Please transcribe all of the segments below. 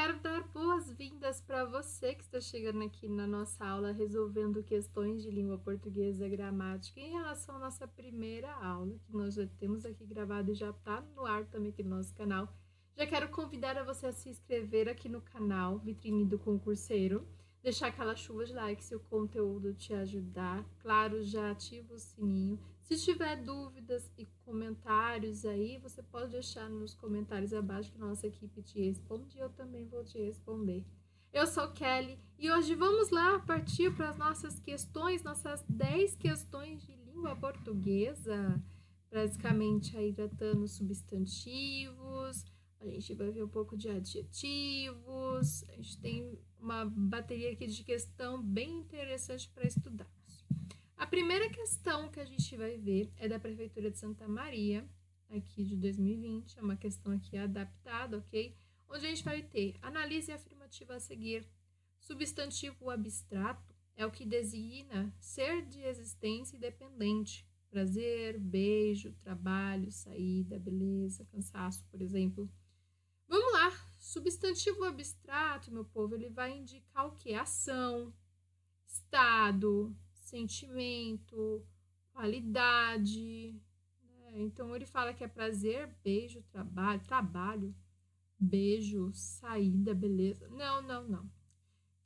Quero dar boas-vindas para você que está chegando aqui na nossa aula resolvendo questões de língua portuguesa gramática em relação à nossa primeira aula, que nós já temos aqui gravado e já está no ar também aqui no nosso canal. Já quero convidar a você a se inscrever aqui no canal Vitrine do Concurseiro, deixar aquela chuva de like se o conteúdo te ajudar. Claro, já ativa o sininho. Se tiver dúvidas e comentários aí, você pode deixar nos comentários abaixo que a nossa equipe te responde e eu também vou te responder. Eu sou Kelly e hoje vamos lá partir para as nossas questões, nossas 10 questões de língua portuguesa, basicamente aí tratando substantivos. A gente vai ver um pouco de adjetivos, a gente tem uma bateria aqui de questão bem interessante para estudarmos. A primeira questão que a gente vai ver é da Prefeitura de Santa Maria, aqui de 2020, é uma questão aqui adaptada, ok? Onde a gente vai ter, analise a afirmativa a seguir. Substantivo abstrato é o que designa ser de existência independente. Prazer, beijo, trabalho, saída, beleza, cansaço, por exemplo. Vamos lá, substantivo abstrato, meu povo, ele vai indicar o que? Ação, estado, sentimento, qualidade, né? Então, ele fala que é prazer, beijo, trabalho, beijo, saída, beleza.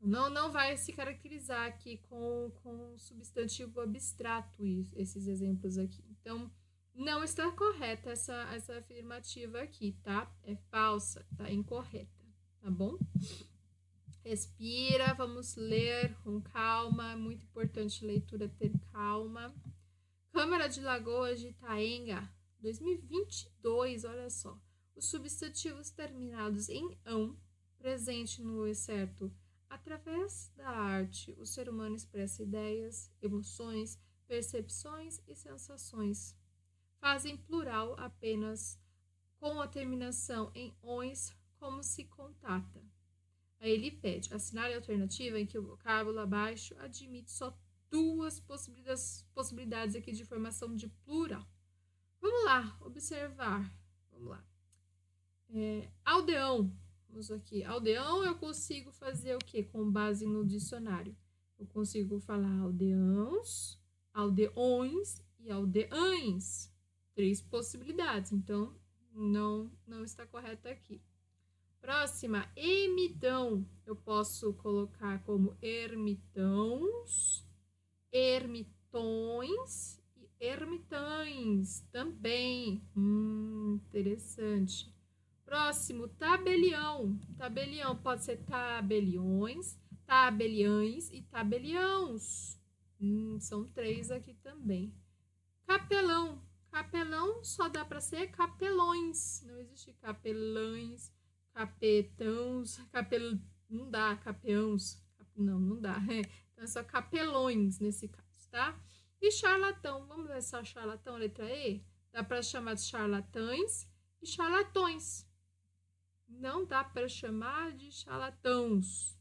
Não vai se caracterizar aqui com substantivo abstrato esses exemplos aqui. Então, não está correta essa afirmativa aqui, tá? É falsa, tá incorreta, tá bom? Respira, vamos ler com calma, é muito importante leitura ter calma. Câmara de Lagoas de Itaenga, 2022, olha só. Os substantivos terminados em ão, presente no excerto. Através da arte, o ser humano expressa ideias, emoções, percepções e sensações. Fazem plural apenas com a terminação em ões, como se contata. Aí ele pede, assinale a alternativa em que o vocábulo abaixo admite só duas possibilidades aqui de formação de plural. Vamos lá, observar. Vamos lá. Aldeão. Vamos aqui. Aldeão eu consigo fazer o quê? Com base no dicionário. Eu consigo falar aldeãos, aldeões e aldeães. 3 possibilidades. Então, não está correto aqui. Próxima, ermitão. Eu posso colocar como ermitãos, ermitões e ermitães também. Interessante. Próximo, tabelião. Tabelião pode ser tabeliões, tabeliães e tabeliãos. São 3 aqui também. Capelão. Capelão só dá para ser capelões. Não existe capelães, capetãos, não dá, capeãos. Não dá. Então é só capelões nesse caso, tá? E charlatão. Vamos ver só charlatão, letra E? Dá para chamar de charlatães e charlatões. Não dá para chamar de charlatãos.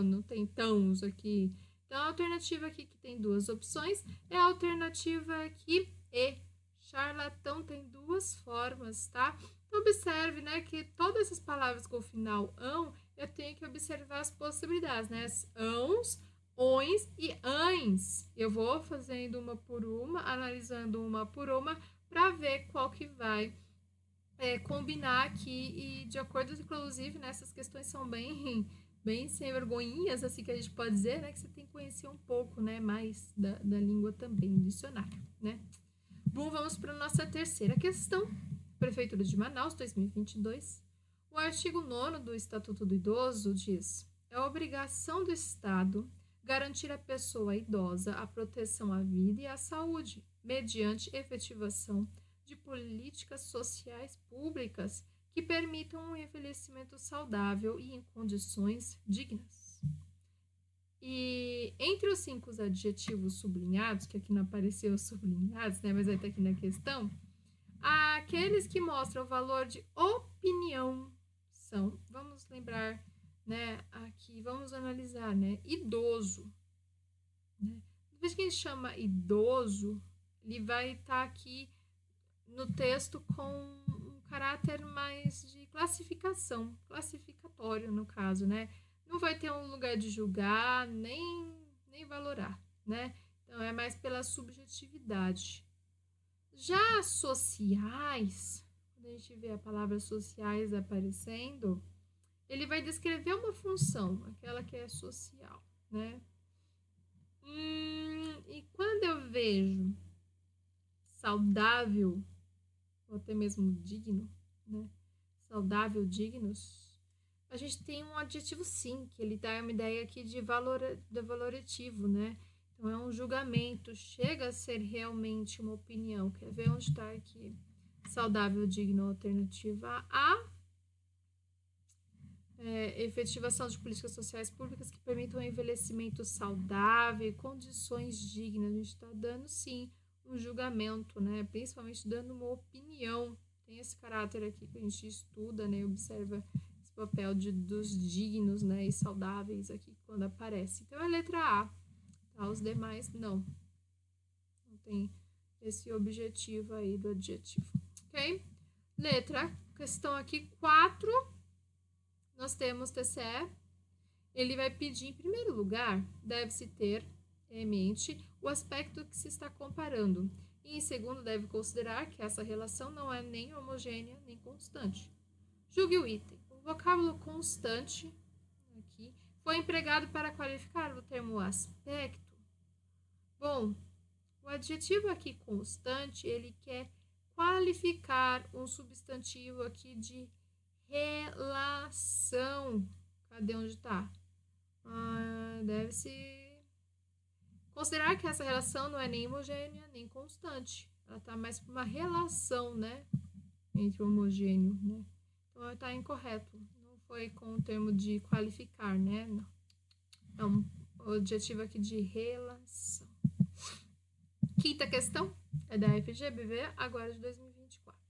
Não tem tãos aqui. Então, a alternativa aqui que tem 2 opções é a alternativa aqui E. Charlatão tem 2 formas, tá? Então, observe, né, que todas essas palavras com o final ão, eu tenho que observar as possibilidades, né? As ãos, ões e ães. Eu vou fazendo uma por uma, analisando uma por uma, para ver qual que vai combinar aqui e de acordo, inclusive, né, essas questões são bem sem vergonhinhas, assim que a gente pode dizer, né, que você tem que conhecer um pouco, né, mais da língua também, dicionário, né. Bom, vamos para a nossa terceira questão. Prefeitura de Manaus, 2022. O artigo 9º do Estatuto do Idoso diz: é obrigação do Estado garantir à pessoa idosa a proteção à vida e à saúde, mediante efetivação de políticas sociais públicas que permitam um envelhecimento saudável e em condições dignas. E entre os 5 adjetivos sublinhados, que aqui não apareceu sublinhados, né, mas vai estar aqui na questão, aqueles que mostram o valor de opinião são, vamos lembrar, né, aqui, vamos analisar, né, idoso. Né? Depois que a gente chama idoso, ele vai estar aqui no texto com um caráter mais de classificação, classificatório. julgatório, no caso, né? Não vai ter um lugar de julgar, nem valorar, né? Então, é mais pela subjetividade. Já sociais, quando a gente vê a palavra sociais aparecendo, ele vai descrever uma função, aquela que é social, né? E quando eu vejo saudável, ou até mesmo digno, né? Saudável, dignos, a gente tem um adjetivo sim, que ele dá uma ideia aqui de valorativo, né? Então é um julgamento, chega a ser realmente uma opinião. Quer ver onde está aqui? Saudável, digno, alternativa A. Efetivação de políticas sociais públicas que permitam um envelhecimento saudável e condições dignas. A gente está dando, sim, um julgamento, né? Principalmente dando uma opinião. Tem esse caráter aqui que a gente estuda, né? Observa esse papel dos dignos, né? E saudáveis aqui quando aparece. Então, é a letra A. Tá? Os demais, não. Não tem esse objetivo aí do adjetivo. Ok? Letra, questão aqui 4. Nós temos TCE. Ele vai pedir, em primeiro lugar, deve-se ter em mente o aspecto que se está comparando. E, em segundo, deve considerar que essa relação não é nem homogênea nem constante. Julgue o item. O vocábulo constante aqui foi empregado para qualificar o termo aspecto. Bom, o adjetivo aqui constante, ele quer qualificar um substantivo aqui de relação. Cadê onde está? Deve-se considerar que essa relação não é nem homogênea, nem constante. Ela está mais para uma relação, né? Entre homogêneo, né? Então, ela está incorreto. Não foi com o termo de qualificar, né? Não. É um adjetivo aqui de relação. Quinta questão é da FGBV, agora de 2024.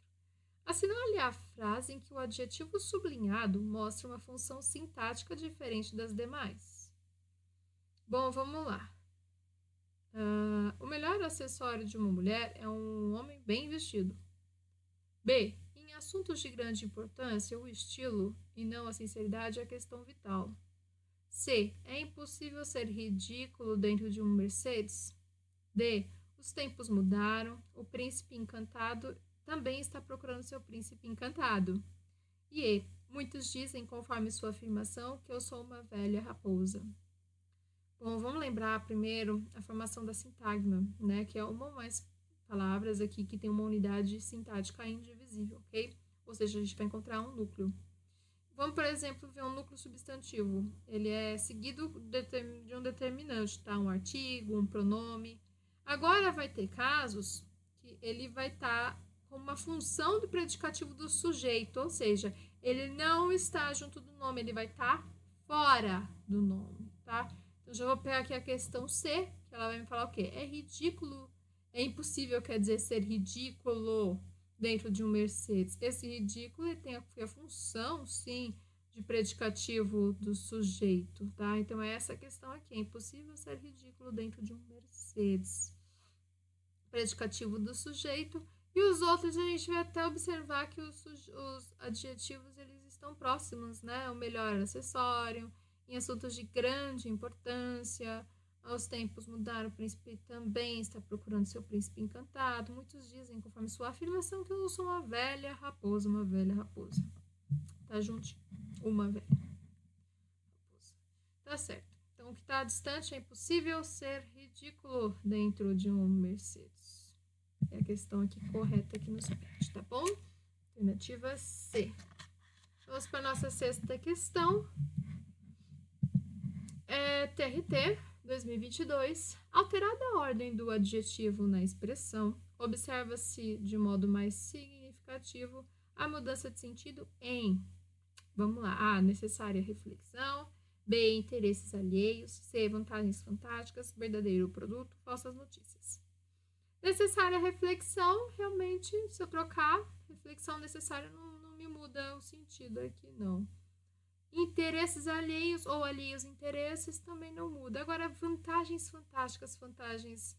Assinale a frase em que o adjetivo sublinhado mostra uma função sintática diferente das demais. Bom, vamos lá. O melhor acessório de uma mulher é um homem bem vestido. B. Em assuntos de grande importância, o estilo e não a sinceridade é a questão vital. C. É impossível ser ridículo dentro de um Mercedes. D. Os tempos mudaram, o príncipe encantado também está procurando seu príncipe encantado. E muitos dizem, conforme sua afirmação, que eu sou uma velha raposa. Bom, vamos lembrar primeiro a formação da sintagma, né? Que é uma ou mais palavras aqui que tem uma unidade sintática indivisível, ok? Ou seja, a gente vai encontrar um núcleo. Vamos, por exemplo, ver um núcleo substantivo. Ele é seguido de um determinante, tá? Um artigo, um pronome. Agora vai ter casos que ele vai estar com uma função do predicativo do sujeito, ou seja, ele não está junto do nome, ele vai estar fora do nome, tá? Então, já vou pegar aqui a questão C, que ela vai me falar o quê? É ridículo, é impossível, quer dizer, ser ridículo dentro de um Mercedes. Esse ridículo ele tem a função, sim, de predicativo do sujeito, tá? Então, é essa questão aqui. É impossível ser ridículo dentro de um Mercedes. Predicativo do sujeito. E os outros, a gente vai até observar que os adjetivos, eles estão próximos, né? O melhor acessório, em assuntos de grande importância. Os tempos mudaram, o príncipe também está procurando seu príncipe encantado. Muitos dizem, conforme sua afirmação, que eu sou uma velha raposa, uma velha raposa. Tá juntinho? Uma velha raposa. Tá certo. Então, o que está distante é impossível ser ridículo dentro de um Mercedes. É a questão aqui correta que nos pede, tá bom? Alternativa C. Vamos para a nossa sexta questão. TRT 2022. Alterada a ordem do adjetivo na expressão, observa-se de modo mais significativo a mudança de sentido em, vamos lá, A, necessária reflexão, B, interesses alheios, C, vantagens fantásticas, verdadeiro produto, falsas notícias. Necessária reflexão, realmente, se eu trocar, reflexão necessária não me muda o sentido aqui, não. Interesses alheios ou alheios interesses também não muda. Agora, vantagens fantásticas, vantagens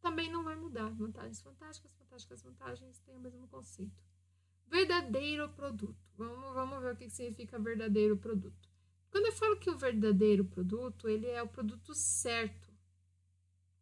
também não vai mudar. Vantagens fantásticas, vantagens tem o mesmo conceito. Verdadeiro produto. Vamos ver o que significa verdadeiro produto. Quando eu falo que o verdadeiro produto, ele é o produto certo.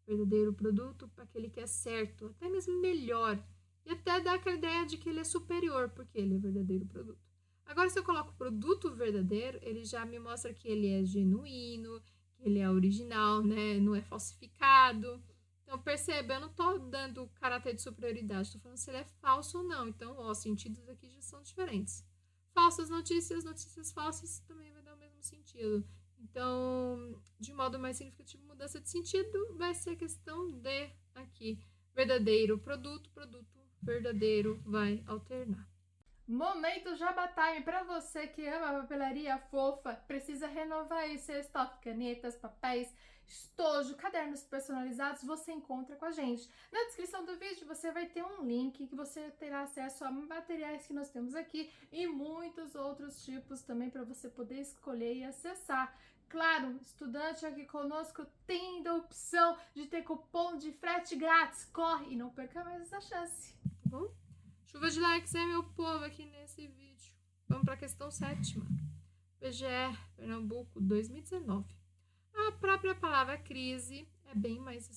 Verdadeiro produto para aquele que é certo, até mesmo melhor. E até dá aquela ideia de que ele é superior, porque ele é verdadeiro produto. Agora, se eu coloco produto verdadeiro, ele já me mostra que ele é genuíno, que ele é original, né? Não é falsificado. Então, perceba, eu não estou dando caráter de superioridade, estou falando se ele é falso ou não. Então, os sentidos aqui já são diferentes. Falsas notícias, notícias falsas também vai dar o mesmo sentido. Então, de modo mais significativo, mudança de sentido vai ser a questão de aqui. Verdadeiro produto, produto verdadeiro vai alternar. Momento Jabá Time para você que ama papelaria fofa, precisa renovar aí seu estoque, canetas, papéis, estojo, cadernos personalizados, você encontra com a gente. Na descrição do vídeo você vai ter um link que você terá acesso a materiais que nós temos aqui e muitos outros tipos também para você poder escolher e acessar. Claro, estudante aqui conosco tem a opção de ter cupom de frete grátis. Corre e não perca mais essa chance. Tá bom? Chuva de likes, meu povo, aqui nesse vídeo. Vamos para a questão 7ª. PGE, Pernambuco, 2019. A própria palavra crise é bem mais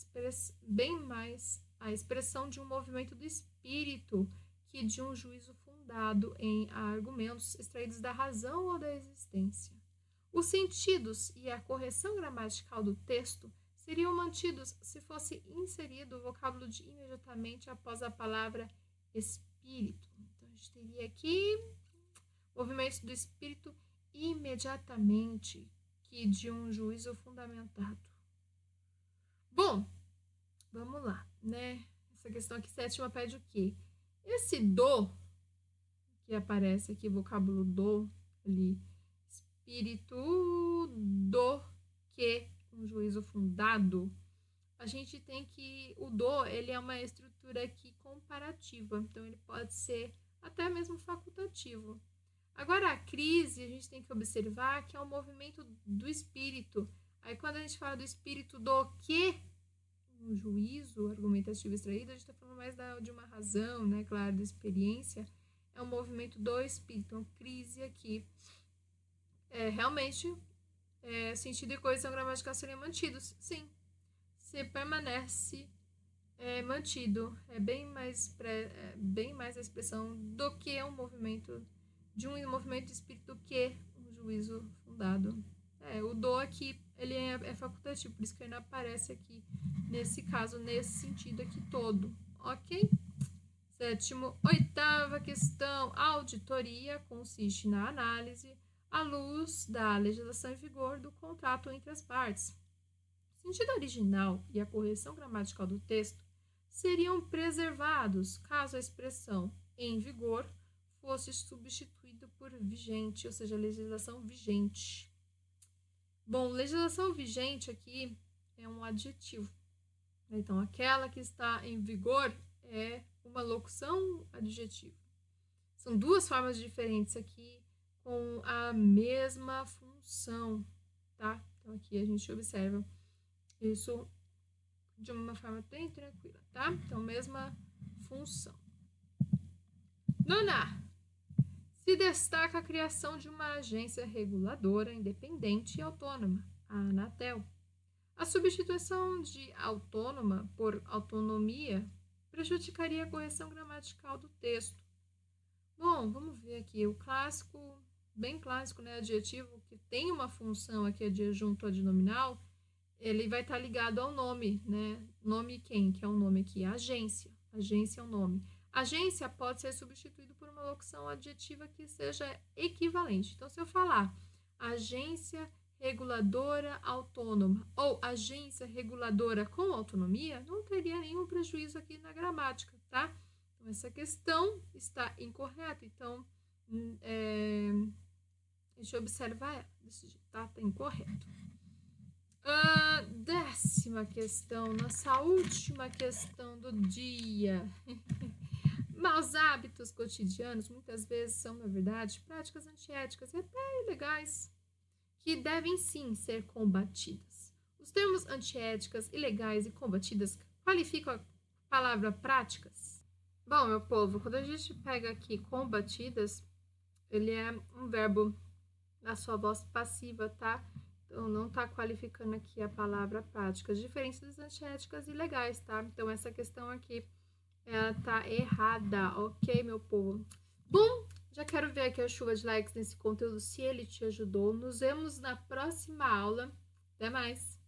a expressão de um movimento do espírito que de um juízo fundado em argumentos extraídos da razão ou da existência. Os sentidos e a correção gramatical do texto seriam mantidos se fosse inserido o vocábulo de imediatamente após a palavra espírito. Então, a gente teria aqui movimento do espírito imediatamente, que de um juízo fundamentado. Bom, vamos lá, né? Essa questão aqui 7ª pede o quê? Esse do, que aparece aqui, vocábulo do, ali, espírito do que um juízo fundado, a gente tem que o do, ele é uma estrutura aqui comparativa, então ele pode ser até mesmo facultativo. Agora, a crise, a gente tem que observar que é um movimento do espírito. Aí, quando a gente fala do espírito do que um juízo argumentativo extraído, a gente está falando mais de uma razão, né? Claro, da experiência. É um movimento do espírito. Então, crise aqui. Realmente, sentido e coesão gramatical seriam mantidos. Sim, se permanece mantido. É bem mais a expressão do que um movimento de um movimento de espírito que um juízo fundado. O do aqui, ele é facultativo, por isso que ele não aparece aqui, nesse caso, nesse sentido aqui todo, ok? 8ª questão. A auditoria consiste na análise, à luz da legislação em vigor, do contrato entre as partes. O sentido original e a correção gramatical do texto seriam preservados caso a expressão em vigor fosse substituído por vigente, ou seja, legislação vigente. Bom, legislação vigente aqui é um adjetivo. Então, aquela que está em vigor é uma locução adjetiva. São duas formas diferentes aqui com a mesma função, tá? Então, aqui a gente observa isso de uma forma bem tranquila, tá? Então, mesma função. 9ª. Se destaca a criação de uma agência reguladora independente e autônoma, a Anatel. A substituição de autônoma por autonomia prejudicaria a correção gramatical do texto. Bom, vamos ver aqui o clássico, bem clássico, né, adjetivo que tem uma função aqui adjunto adnominal, ele vai estar ligado ao nome, né? Nome quem? Que é o nome aqui, agência. Agência é o nome. Agência pode ser substituído por uma locução adjetiva que seja equivalente. Então, se eu falar agência reguladora autônoma ou agência reguladora com autonomia, não teria nenhum prejuízo aqui na gramática, tá? Então, essa questão está incorreta. Então, deixa eu observar ela desse jeito, tá? Está incorreto. 10ª questão, nossa última questão do dia. Maus hábitos cotidianos muitas vezes são, na verdade, práticas antiéticas e até ilegais, que devem sim ser combatidas. Os termos antiéticas, ilegais e combatidas qualificam a palavra práticas? Bom, meu povo, quando a gente pega aqui combatidas, ele é um verbo na sua voz passiva, tá? Então, não tá qualificando aqui a palavra práticas, diferente das antiéticas e legais, tá? Então, essa questão aqui, ela tá errada, ok, meu povo? Bom, já quero ver aqui a chuva de likes nesse conteúdo, se ele te ajudou. Nos vemos na próxima aula. Até mais!